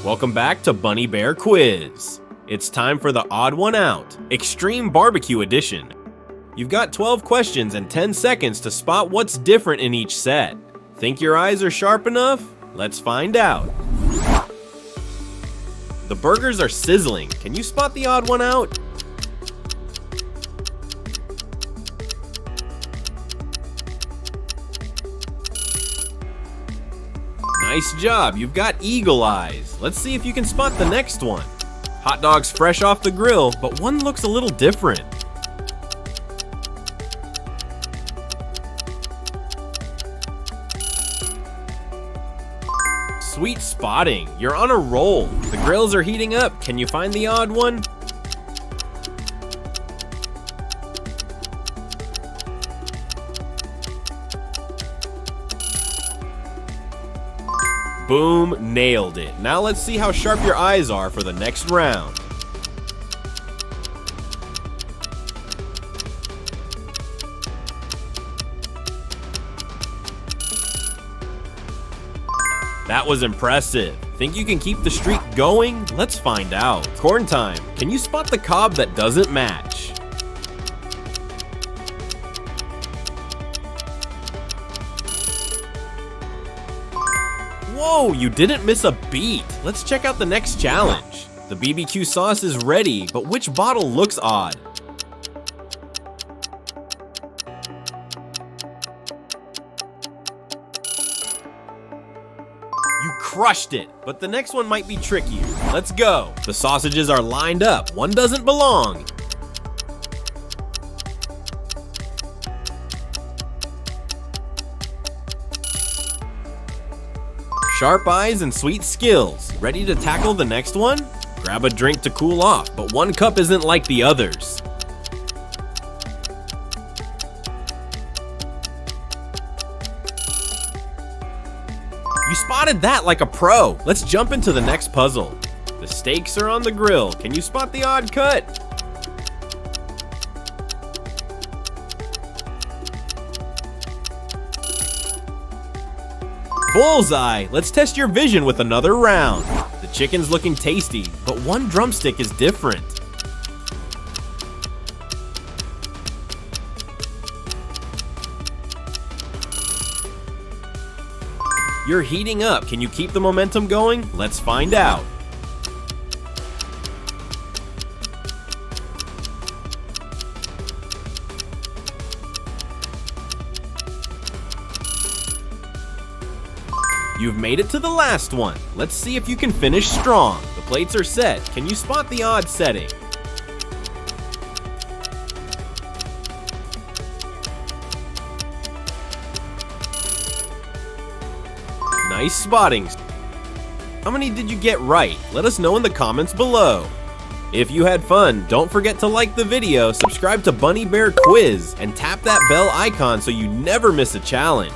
Welcome back to Bunny Bear Quiz. It's time for the odd one out, Extreme Barbecue Edition. You've got 12 questions and 10 seconds to spot what's different in each set. Think your eyes are sharp enough? Let's find out. The burgers are sizzling. Can you spot the odd one out? Nice job, you've got eagle eyes. Let's see if you can spot the next one. Hot dogs fresh off the grill, but one looks a little different. Sweet spotting, you're on a roll. The grills are heating up. Can you find the odd one? Boom, nailed it. Now let's see how sharp your eyes are for the next round. That was impressive. Think you can keep the streak going? Let's find out. Corn time. Can you spot the cob that doesn't match? Whoa, you didn't miss a beat. Let's check out the next challenge. The BBQ sauce is ready, but which bottle looks odd? You crushed it, but the next one might be trickier. Let's go. The sausages are lined up. One doesn't belong. Sharp eyes and sweet skills. Ready to tackle the next one? Grab a drink to cool off, but one cup isn't like the others. You spotted that like a pro. Let's jump into the next puzzle. The steaks are on the grill. Can you spot the odd cut? Bullseye! Let's test your vision with another round. The chicken's looking tasty, but one drumstick is different. You're heating up. Can you keep the momentum going? Let's find out. You've made it to the last one. Let's see if you can finish strong. The plates are set. Can you spot the odd setting? Nice spotting. How many did you get right? Let us know in the comments below. If you had fun, don't forget to like the video, subscribe to Bunny Bear Quiz, and tap that bell icon so you never miss a challenge.